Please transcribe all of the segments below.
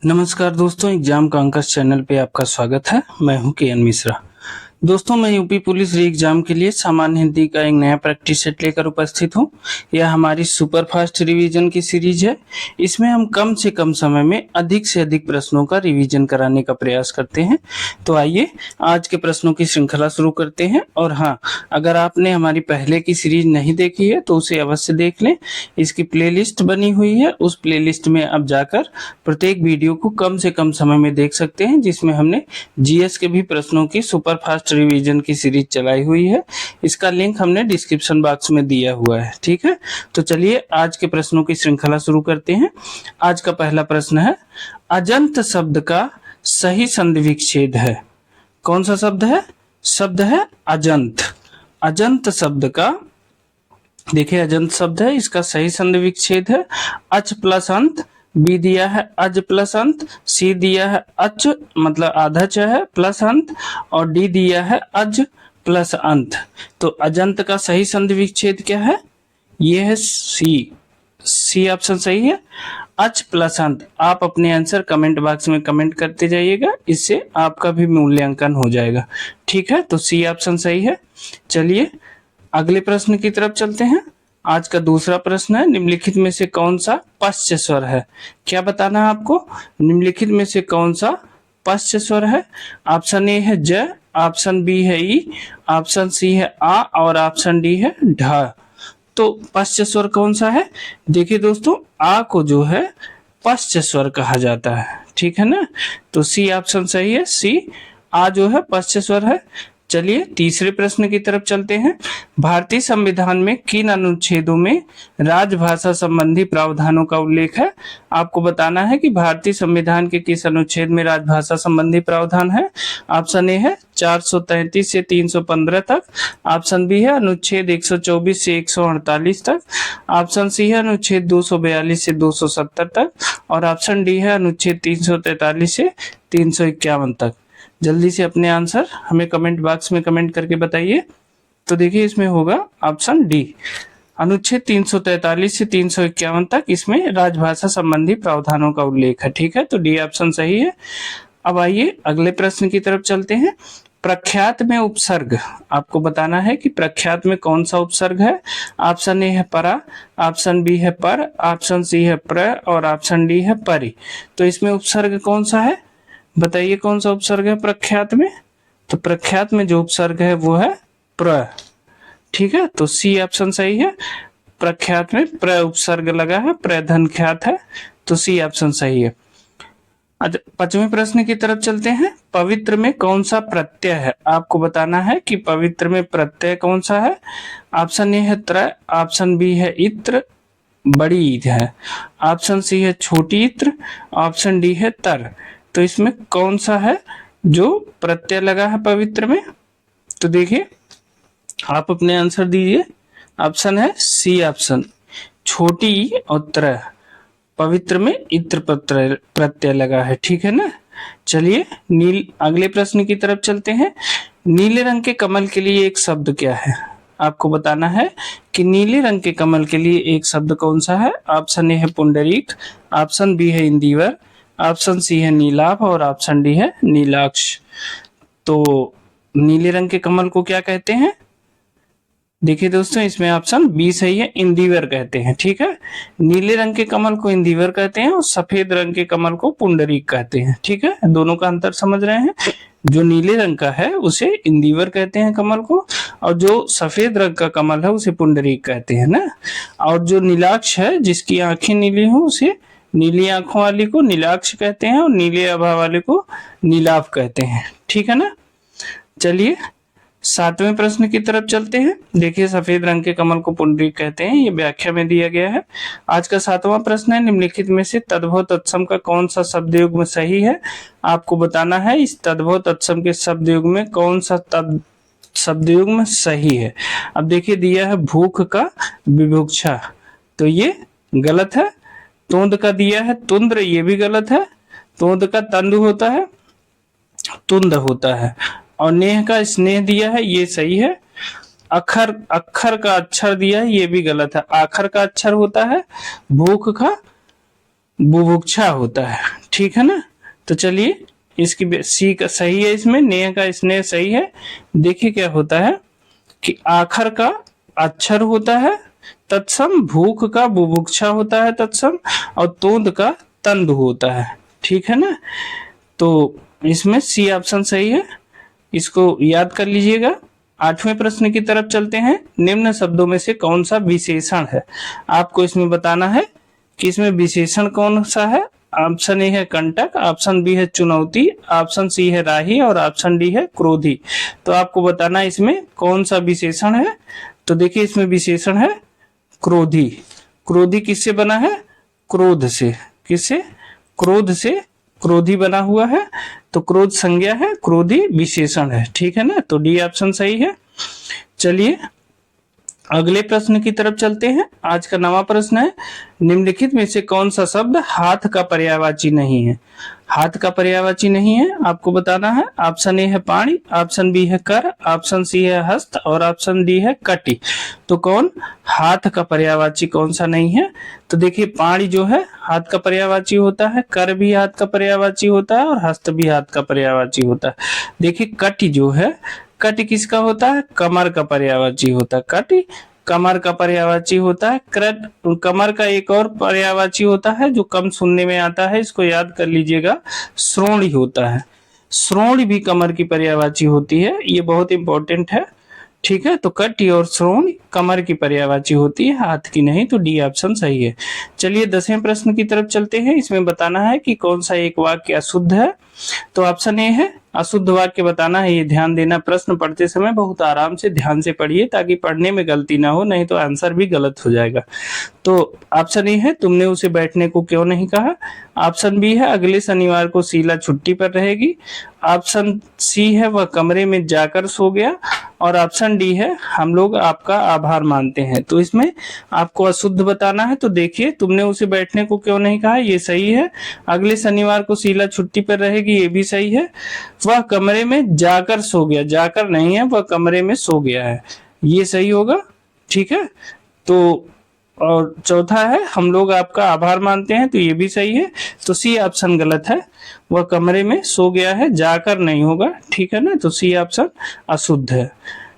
नमस्कार दोस्तों, एग्जाम का अंकस चैनल पे आपका स्वागत है। मैं हूं के एन मिश्रा। दोस्तों, मैं यूपी पुलिस री एग्जाम के लिए सामान्य हिंदी का एक नया प्रैक्टिस सेट लेकर उपस्थित हूं। यह हमारी सुपर फास्ट रिवीजन की सीरीज है। इसमें हम कम से कम समय में अधिक से अधिक प्रश्नों का रिवीजन कराने का प्रयास करते हैं। तो आइए आज के प्रश्नों की श्रृंखला शुरू करते हैं। और हाँ, अगर आपने हमारी पहले की सीरीज नहीं देखी है तो उसे अवश्य देख लें। इसकी प्लेलिस्ट बनी हुई है, उस प्लेलिस्ट में आप जाकर प्रत्येक वीडियो को कम से कम समय में देख सकते हैं, जिसमें हमने जीएस के भी प्रश्नों की सुपर फास्ट रिवीजन की सीरीज चलाई हुई है। इसका लिंक हमने डिस्क्रिप्शन बॉक्स में दिया हुआ है। ठीक है, तो चलिए आज के प्रश्नों की श्रृंखला शुरू करते हैं। आज का पहला प्रश्न है, अजंत शब्द का सही संधि विच्छेद है। कौन सा शब्द है? शब्द है अजंत। अजंत शब्द का, देखिए अजंत शब्द है, इसका सही संधि विच्छेद है अच प्लस अंत। बी दिया है अज प्लस अंत, सी दिया है अच मतलब आधा च है प्लस अंत, और डी दिया है अज प्लस अंत। तो अजंत का सही संधि विच्छेद क्या है? ये है सी। सी ऑप्शन सही है, अच प्लस अंत। आप अपने आंसर कमेंट बॉक्स में कमेंट करते जाइएगा, इससे आपका भी मूल्यांकन हो जाएगा। ठीक है, तो सी ऑप्शन सही है। चलिए अगले प्रश्न की तरफ चलते हैं। आज का दूसरा प्रश्न है, निम्नलिखित में से कौन सा पश्च स्वर है? क्या बताना है आपको? निम्नलिखित में से कौन सा पश्च स्वर है? ऑप्शन ए है ज, ऑप्शन बी है ई, ऑप्शन सी है आ और ऑप्शन डी है ढ। तो पश्च स्वर कौन सा है? देखिए दोस्तों, आ को जो है पश्च स्वर कहा जाता है। ठीक है ना, तो सी ऑप्शन सही है। सी आ जो है पश्च स्वर है। चलिए तीसरे प्रश्न की तरफ चलते हैं। भारतीय संविधान में किन अनुच्छेदों में राजभाषा संबंधी प्रावधानों का उल्लेख है? आपको बताना है कि भारतीय संविधान के किस अनुच्छेद में राजभाषा संबंधी प्रावधान है। ऑप्शन ए है 433 से 315 तक, ऑप्शन बी है अनुच्छेद 124 से 148 तक, ऑप्शन सी है अनुच्छेद 242 से 270 तक, और ऑप्शन डी है अनुच्छेद 343 से 351 तक। जल्दी से अपने आंसर हमें कमेंट बॉक्स में कमेंट करके बताइए। तो देखिए इसमें होगा ऑप्शन डी, अनुच्छेद 343 से 351 तक इसमें राजभाषा संबंधी प्रावधानों का उल्लेख है। ठीक है, तो डी ऑप्शन सही है। अब आइए अगले प्रश्न की तरफ चलते हैं। प्रख्यात में उपसर्ग, आपको बताना है कि प्रख्यात में कौन सा उपसर्ग है। ऑप्शन ए है परा, ऑप्शन बी है पर, ऑप्शन सी है प्र और ऑप्शन डी है परि। तो इसमें उपसर्ग कौन सा है? बताइए कौन सा उपसर्ग है प्रख्यात में? तो प्रख्यात में जो उपसर्ग है वो है प्र। ठीक है, तो सी ऑप्शन सही है। प्रख्यात में प्र उपसर्ग लगा है, प्रधन ख्यात है, तो सी ऑप्शन सही है। पांचवें प्रश्न की तरफ चलते हैं। पवित्र में कौन सा प्रत्यय है? आपको बताना है कि पवित्र में प्रत्यय कौन सा है। ऑप्शन ए है त्र, ऑप्शन बी है इत्र, बड़ी ईद है, ऑप्शन सी है छोटी इत्र, ऑप्शन डी है तर। तो इसमें कौन सा है जो प्रत्यय लगा है पवित्र में? तो देखिए आप अपने आंसर दीजिए। ऑप्शन है सी ऑप्शन, छोटी ई और त्र, पवित्र में इत्र प्रत्यय लगा है। ठीक है ना। चलिए अगले प्रश्न की तरफ चलते हैं। नीले रंग के कमल के लिए एक शब्द क्या है? आपको बताना है कि नीले रंग के कमल के लिए एक शब्द कौन सा है। ऑप्शन ए है पुंडरीक, ऑप्शन बी है इंदिवर, ऑप्शन सी है नीलाभ और ऑप्शन डी है नीलाक्ष। तो नीले रंग के कमल को क्या कहते हैं? देखिए दोस्तों, इसमें ऑप्शन बी सही है, इंदिवर कहते हैं। ठीक है, नीले रंग के कमल को इंदिवर कहते हैं और सफेद रंग के कमल को पुंडरीक कहते हैं। ठीक है, दोनों का अंतर समझ रहे हैं। जो नीले रंग का है उसे इंदिवर कहते हैं कमल को, और जो सफेद रंग का कमल है उसे पुंडरीक कहते हैं ना। और जो नीलाक्ष है, जिसकी आंखें नीली हो, उसे नीली आंखों वाली को नीलाक्ष कहते हैं और नीले आभा वाले को नीलाभ कहते हैं। ठीक है ना। चलिए सातवें प्रश्न की तरफ चलते हैं। देखिए सफेद रंग के कमल को पुंडरीक कहते हैं, ये व्याख्या में दिया गया है। आज का सातवां प्रश्न है, निम्नलिखित में से तद्भव तत्सम का कौन सा शब्द युग्म सही है? आपको बताना है इस तद्भव तत्सम के शब्द युग्म में कौन सा शब्द युग्म सही है। अब देखिए दिया है भूख का विभुक्षा, तो ये गलत है। तोंद का दिया है तुंद्र, ये भी गलत है। तोंद का तंदु होता है, तुंद होता है। और नेह का स्नेह दिया है, ये सही है। अक्षर का अक्षर दिया है, ये भी गलत है। आखर का अक्षर होता है भूख का बुभुक्षा होता है, ठीक है ना। तो चलिए इसकी सी का सही है, इसमें नेह का स्नेह सही है। देखिए क्या होता है कि आखर का अक्षर होता है तत्सम, भूख का बुभुक्षा होता है तत्सम, और तोंद का तंद होता है, ठीक है ना। तो इसमें सी ऑप्शन सही है, इसको याद कर लीजिएगा। 8वें प्रश्न की तरफ चलते हैं। निम्न शब्दों में से कौन सा विशेषण है, आपको इसमें बताना है कि इसमें विशेषण कौन सा है। ऑप्शन ए है कंटक, ऑप्शन बी है चुनौती, ऑप्शन सी है राही और ऑप्शन डी है क्रोधी। तो आपको बताना है इसमें कौन सा विशेषण है। तो देखिए इसमें विशेषण है क्रोधी। क्रोधी किससे बना है, क्रोध से। किससे, क्रोध से क्रोधी बना हुआ है। तो क्रोध संज्ञा है, क्रोधी विशेषण है, ठीक है ना। तो डी ऑप्शन सही है। चलिए अगले प्रश्न की तरफ चलते हैं। आज का नवा प्रश्न है, निम्नलिखित में से कौन सा शब्द हाथ का पर्यायवाची नहीं है। हाथ का पर्यायवाची नहीं है, आपको बताना है। ऑप्शन ए है पाणी, ऑप्शन बी है कर, ऑप्शन सी है हस्त और ऑप्शन डी है कटी। तो कौन हाथ का पर्यायवाची कौन सा नहीं है। तो देखिए पाणी जो है हाथ का पर्यायवाची होता है, कर भी हाथ का पर्यायवाची होता है और हस्त भी हाथ का पर्यायवाची होता है। देखिए कटी जो है, कट किसका होता है, कमर का पर्यायवाची होता है। कट कमर का पर्यायवाची होता है। कृत कमर का एक और पर्यायवाची होता है जो कम सुनने में आता है, इसको याद कर लीजिएगा, श्रोणी होता है। श्रोणी भी कमर की पर्यायवाची होती है, ये बहुत इंपॉर्टेंट है, ठीक है। तो कटी और श्रोण कमर की पर्यायवाची होती है, हाथ की नहीं। तो डी ऑप्शन सही है। चलिए 10वें प्रश्न की तरफ चलते हैं। इसमें बताना है कि कौन सा एक वाक्य अशुद्ध है। तो ऑप्शन ए है अशुद्ध वाक्य बताना है। ये ध्यान देना, प्रश्न पढ़ते समय बहुत आराम से ध्यान से पढ़िए ताकि पढ़ने में गलती ना हो, नहीं तो आंसर भी गलत हो जाएगा। तो ऑप्शन ए है तुमने उसे बैठने को क्यों नहीं कहा। ऑप्शन बी है अगले शनिवार को शीला छुट्टी पर रहेगी। ऑप्शन सी है वह कमरे में जाकर सो गया। और ऑप्शन डी है हम लोग आपका आभार मानते हैं। तो इसमें आपको अशुद्ध बताना है। तो देखिए तुमने उसे बैठने को क्यों नहीं कहा, ये सही है। अगले शनिवार को शीला छुट्टी पर रहेगी, ये भी सही है। वह कमरे में जाकर सो गया, जाकर नहीं है, वह कमरे में सो गया है, ये सही होगा, ठीक है। तो और चौथा है हम लोग आपका आभार मानते हैं, तो ये भी सही है। तो सी ऑप्शन गलत है, वह कमरे में सो गया है, जाकर नहीं होगा, ठीक है ना। तो सी ऑप्शन अशुद्ध है।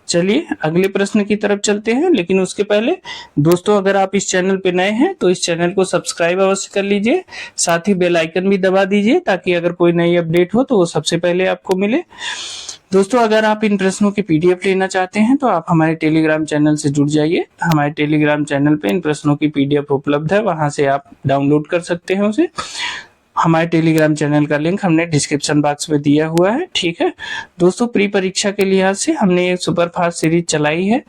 चलिए अगले प्रश्न की तरफ चलते हैं, लेकिन उसके पहले दोस्तों अगर आप इस चैनल पे नए हैं तो इस चैनल को सब्सक्राइब अवश्य कर लीजिए, साथ ही बेल आइकन भी दबा दीजिए ताकि अगर कोई नई अपडेट हो तो वो सबसे पहले आपको मिले। दोस्तों अगर आप इन प्रश्नों की पीडीएफ लेना चाहते हैं तो आप हमारे टेलीग्राम चैनल से जुड़ जाइए। हमारे टेलीग्राम चैनल पे इन प्रश्नों की पीडीएफ उपलब्ध है, वहां से आप डाउनलोड कर सकते हैं उसे। हमारे टेलीग्राम चैनल का लिंक हमने डिस्क्रिप्शन बॉक्स में दिया हुआ है, ठीक है। दोस्तों प्री परीक्षा के लिहाज से हमने ये सुपर फास्ट सीरीज चलाई है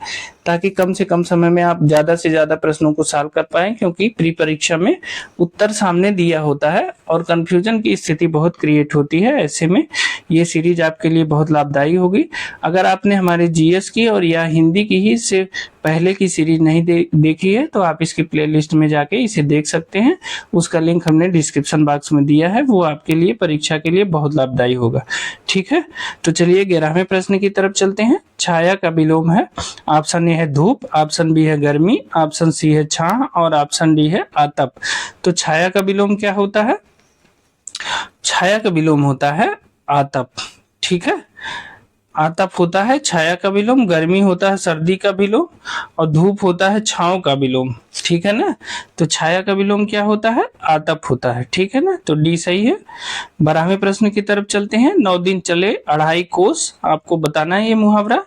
ताकि कम से कम समय में आप ज्यादा से ज्यादा प्रश्नों को सॉल्व कर पाएं, क्योंकि प्री परीक्षा में उत्तर सामने दिया होता है और कंफ्यूजन की स्थिति बहुत क्रिएट होती है। ऐसे में ये सीरीज आपके लिए बहुत लाभदायी होगी। अगर आपने हमारे जीएस की और या हिंदी की ही से पहले की सीरीज नहीं देखी है तो आप इसकी प्लेलिस्ट में जाके इसे देख सकते हैं, उसका लिंक हमने डिस्क्रिप्शन बॉक्स में दिया है, वो आपके लिए परीक्षा के लिए बहुत लाभदायी होगा, ठीक है। तो चलिए 11वें प्रश्न की तरफ चलते हैं। छाया का विलोम है। ऑप्शन ए है धूप, ऑप्शन बी है गर्मी, ऑप्शन सी है छां और ऑप्शन डी है आतप। तो छाया का विलोम क्या होता है, छाया का विलोम होता है आतप, ठीक है। आतप होता है छाया का विलोम, गर्मी होता है सर्दी का विलोम और धूप होता है छांव का विलोम, ठीक है ना। तो छाया का विलोम क्या होता है, आतप होता है, ठीक है ना। तो डी सही है। 12वें प्रश्न की तरफ चलते हैं। 9 दिन चले 2.5 कोस, आपको बताना है ये मुहावरा,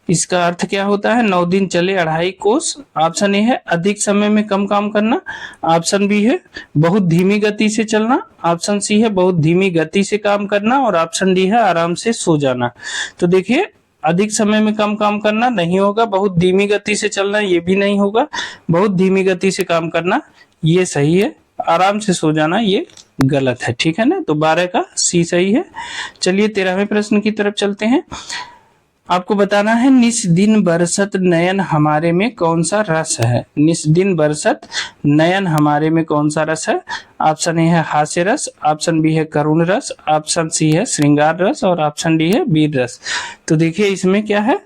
इसका अर्थ क्या होता है। 9 दिन चले 2.5 कोस। ऑप्शन ए है अधिक समय में कम काम करना, ऑप्शन बी है बहुत धीमी गति से चलना, ऑप्शन सी है बहुत धीमी गति से काम करना और ऑप्शन डी है आराम से सो जाना। तो देखिए अधिक समय में कम काम करना नहीं होगा, बहुत धीमी गति से चलना ये भी नहीं होगा, बहुत धीमी गति से काम करना ये सही है, आराम से सो जाना ये गलत है, ठीक है ना। तो 12 का सी सही है। चलिए 13वें प्रश्न की तरफ चलते हैं। आपको बताना है निस दिन बरसत नयन हमारे में कौन सा रस है। निस दिन बरसत नयन हमारे में कौन सा रस है। ऑप्शन ए है हास्य रस, ऑप्शन बी है करुण रस, ऑप्शन सी है श्रृंगार रस और ऑप्शन डी है वीर रस। तो देखिए इसमें क्या है,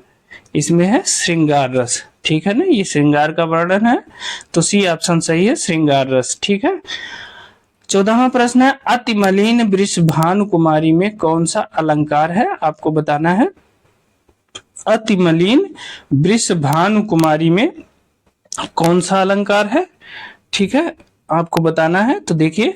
इसमें है श्रृंगार रस, ठीक है ना, ये श्रृंगार का वर्णन है। तो सी ऑप्शन सही है, श्रृंगार रस, ठीक है। 14वां प्रश्न है, अति मलिन वृषभानु कुमारी में कौन सा अलंकार है? आपको बताना है। अति मलिन वृषभानु कुमारी में कौन सा अलंकार है? ठीक है, आपको बताना है। तो देखिए,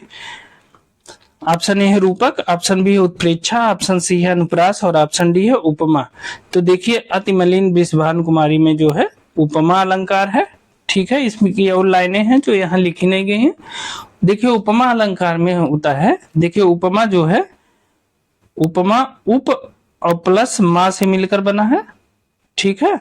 ऑप्शन ए है रूपक, ऑप्शन बी है उत्प्रेक्षा, ऑप्शन सी है अनुप्रास और ऑप्शन डी है उपमा। तो देखिए, अति मलिन वृषभानु कुमारी में जो है उपमा अलंकार है। ठीक है, इसमें की और लाइनें हैं जो यहाँ लिखी नहीं गई हैं। देखिए, उपमा अलंकार में होता है, देखिए उपमा जो है, उपमा उप और प्लस मा से मिलकर बना है। ठीक है,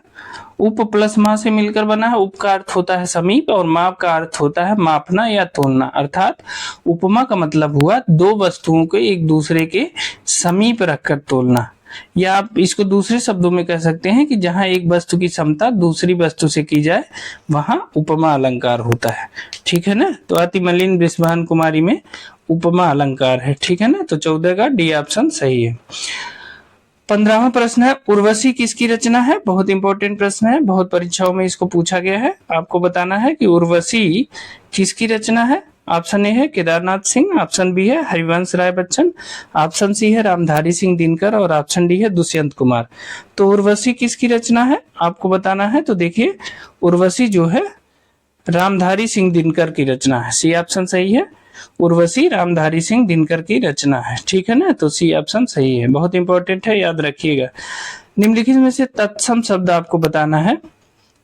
उप प्लस मा से मिलकर बना है। उप का अर्थ होता है समीप और माप का अर्थ होता है मापना या तोलना। अर्थात उपमा का मतलब हुआ दो वस्तुओं को एक दूसरे के समीप रखकर तोलना, या आप इसको दूसरे शब्दों में कह सकते हैं कि जहां एक वस्तु की समता दूसरी वस्तु से की जाए वहां उपमा अलंकार होता है। ठीक है ना, तो अति मलिन वृषभानु कुमारी में उपमा अलंकार है। ठीक है ना, तो 14 का डी ऑप्शन सही है। 15वां प्रश्न है, उर्वशी किसकी रचना है? बहुत इंपॉर्टेंट प्रश्न है, बहुत परीक्षाओं में इसको पूछा गया है। आपको बताना है कि उर्वशी किसकी रचना है। ऑप्शन ए है केदारनाथ सिंह, ऑप्शन बी है हरिवंश राय बच्चन, ऑप्शन सी है रामधारी सिंह दिनकर और ऑप्शन डी है दुष्यंत कुमार। तो उर्वशी किसकी रचना है आपको बताना है। तो देखिए, उर्वशी जो है रामधारी सिंह दिनकर की रचना है। सी ऑप्शन सही है, उर्वशी रामधारी सिंह दिनकर की रचना है। ठीक है ना, तो सी ऑप्शन सही है, बहुत इंपॉर्टेंट है, याद रखिएगा। निम्नलिखित में से तत्सम शब्द आपको बताना है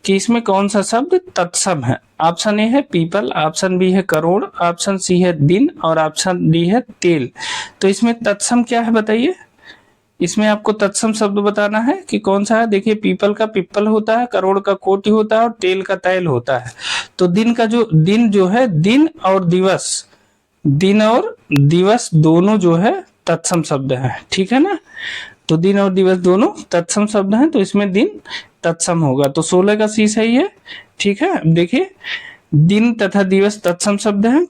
कि इसमें कौन सा शब्द तत्सम है। ऑप्शन ए है पीपल, ऑप्शन बी है करोड़, ऑप्शन सी है दिन और ऑप्शन डी है तेल। तो इसमें तत्सम क्या है बताइए। इसमें आपको तत्सम शब्द बताना है कि कौन सा है। देखिए, पीपल का पिप्पल होता है, करोड़ का कोटि होता है और तेल का तैल होता है। तो दिन का जो है दिन और दिवस, दिन और दिवस दोनों जो है तत्सम शब्द है। ठीक है ना, तो दिन और दिवस दोनों तत्सम शब्द हैं, तो इसमें दिन तत्सम होगा। तो 16 का सी सही है। ठीक है, अब देखिए, दिन तथा दिवस तत्सम शब्द हैं।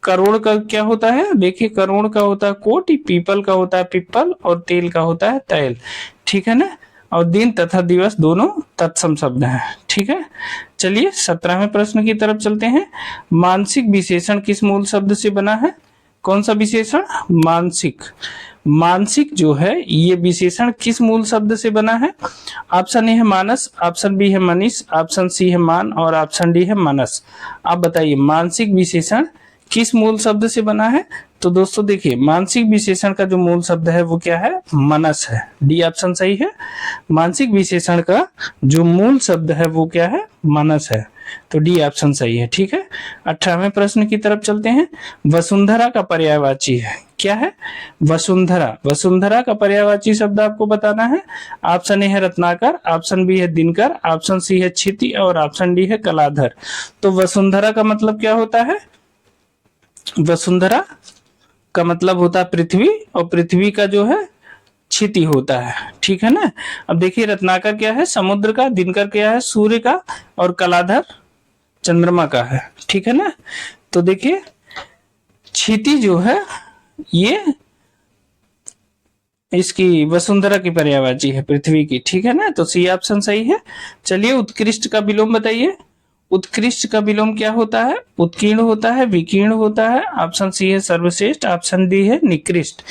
करोड़ का क्या होता है? देखिए, करोड़ का होता है कोटि, पीपल का होता है पिप्पल और तेल का होता है तैल। ठीक है ना, और दिन तथा दिवस दोनों तत्सम शब्द हैं। ठीक है, चलिए 17वें प्रश्न की तरफ चलते हैं। मानसिक विशेषण किस मूल शब्द से बना है? कौन सा विशेषण? मानसिक। मानसिक जो है ये विशेषण किस मूल शब्द से बना है? ऑप्शन ए है मानस, ऑप्शन बी है मनीष, ऑप्शन सी है मान और ऑप्शन डी है मनस। आप बताइए, मानसिक विशेषण किस मूल शब्द से बना है? तो दोस्तों देखिए, मानसिक विशेषण का जो मूल शब्द है वो क्या है? मनस है। डी ऑप्शन सही है। मानसिक विशेषण का जो मूल शब्द है वो क्या है? मनस है। तो डी ऑप्शन सही है। ठीक है, 18वें प्रश्न की तरफ चलते हैं। वसुंधरा का पर्यायवाची है, क्या है? वसुंधरा। वसुंधरा का पर्यायवाची शब्द आपको बताना है। ऑप्शन ए है रत्नाकर, ऑप्शन बी है दिनकर, ऑप्शन सी है क्षिति और ऑप्शन डी है कलाधर। तो वसुंधरा का मतलब क्या होता है? वसुंधरा का मतलब होता है पृथ्वी, और पृथ्वी का जो है क्षिति होता है। ठीक है ना, अब देखिए, रत्नाकर क्या है? समुद्र का, दिनकर क्या है? सूर्य का, और कलाधर चंद्रमा का है। ठीक है ना, तो देखिए, क्षिति जो है ये इसकी वसुंधरा की पर्यायवाची है, पृथ्वी की। ठीक है ना, तो सी ऑप्शन सही है। चलिए, उत्कृष्ट का विलोम बताइए। उत्कृष्ट का विलोम क्या होता है? उत्कीर्ण होता है, विकीर्ण होता है। ऑप्शन सी है सर्वश्रेष्ठ, ऑप्शन डी है निकृष्ट।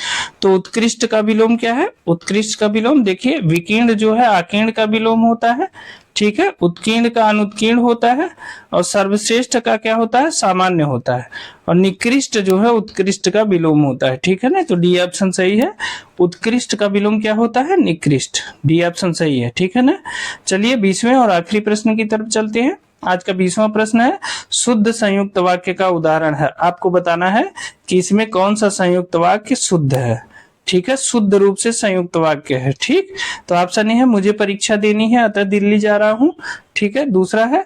तो उत्कृष्ट का विलोम क्या है? उत्कृष्ट का विलोम देखिए, विकीर्ण जो है आकीर्ण का विलोम होता है। ठीक है, उत्कीर्ण का अनुत्कीर्ण होता है, और सर्वश्रेष्ठ का क्या होता है? सामान्य होता है, और निकृष्ट जो है उत्कृष्ट का विलोम होता है। ठीक है ना, तो डी ऑप्शन सही है। उत्कृष्ट का विलोम क्या होता है? निकृष्ट। डी ऑप्शन सही है। ठीक है ना, चलिए 20वें और आखिरी प्रश्न की तरफ चलते हैं। आज का 20वां प्रश्न है, शुद्ध संयुक्त वाक्य का उदाहरण है। आपको बताना है कि इसमें कौन सा संयुक्त वाक्य शुद्ध है। ठीक है, शुद्ध रूप से संयुक्त वाक्य है। ठीक, तो ऑप्शन ए है मुझे परीक्षा देनी है अतः दिल्ली जा रहा हूँ। ठीक है, दूसरा है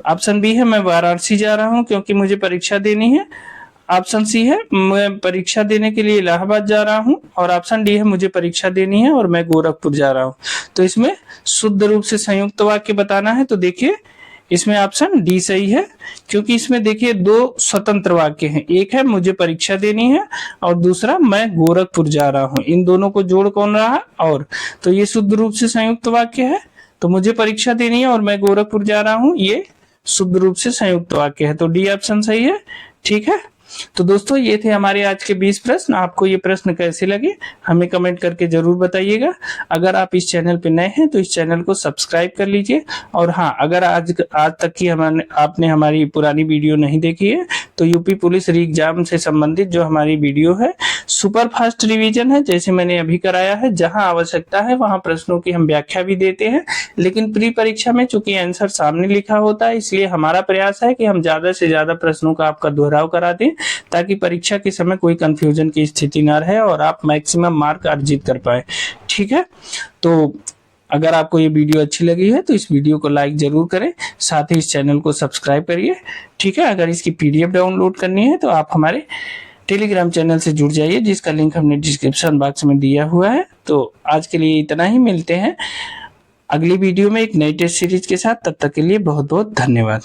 ऑप्शन बी है मैं वाराणसी जा रहा हूँ क्योंकि मुझे परीक्षा देनी है। ऑप्शन सी है मैं परीक्षा देने के लिए इलाहाबाद जा रहा हूँ, और ऑप्शन डी है मुझे परीक्षा देनी है और मैं गोरखपुर जा रहा हूँ। तो इसमें शुद्ध रूप से संयुक्त वाक्य बताना है। तो देखिए, इसमें ऑप्शन डी सही है, क्योंकि इसमें देखिए दो स्वतंत्र वाक्य हैं। एक है मुझे परीक्षा देनी है और दूसरा मैं गोरखपुर जा रहा हूँ। इन दोनों को जोड़ कौन रहा? और। तो ये शुद्ध रूप से संयुक्त वाक्य है। तो मुझे परीक्षा देनी है और मैं गोरखपुर जा रहा हूँ, ये शुद्ध रूप से संयुक्त वाक्य है। तो डी ऑप्शन सही है। ठीक है, तो दोस्तों ये थे हमारे आज के 20 प्रश्न। आपको ये प्रश्न कैसे लगे हमें कमेंट करके जरूर बताइएगा। अगर आप इस चैनल पे नए हैं तो इस चैनल को सब्सक्राइब कर लीजिए। और हाँ, अगर आज तक की आपने हमारी पुरानी वीडियो नहीं देखी है तो यूपी पुलिस री एग्जाम से संबंधित जो हमारी वीडियो है सुपर फास्ट रिवीजन है, जैसे मैंने अभी कराया है, जहां आवश्यकता है वहां प्रश्नों की हम व्याख्या भी देते हैं। लेकिन प्री परीक्षा में चूंकि आंसर सामने लिखा होता है, इसलिए हमारा प्रयास है कि हम ज्यादा से ज्यादा प्रश्नों का आपका दोहराव करा दें, ताकि परीक्षा के समय कोई कंफ्यूजन की स्थिति ना रहे और आप मैक्सिमम मार्क अर्जित कर पाए। ठीक है, तो अगर आपको ये वीडियो अच्छी लगी है तो इस वीडियो को लाइक जरूर करें, साथ ही इस चैनल को सब्सक्राइब करिए। ठीक है, अगर इसकी पीडीएफ डाउनलोड करनी है तो आप हमारे टेलीग्राम चैनल से जुड़ जाइए, जिसका लिंक हमने डिस्क्रिप्शन बॉक्स में दिया हुआ है। तो आज के लिए इतना ही, मिलते हैं अगली वीडियो में एक नई टेस्ट सीरीज के साथ। तब तक के लिए बहुत बहुत धन्यवाद।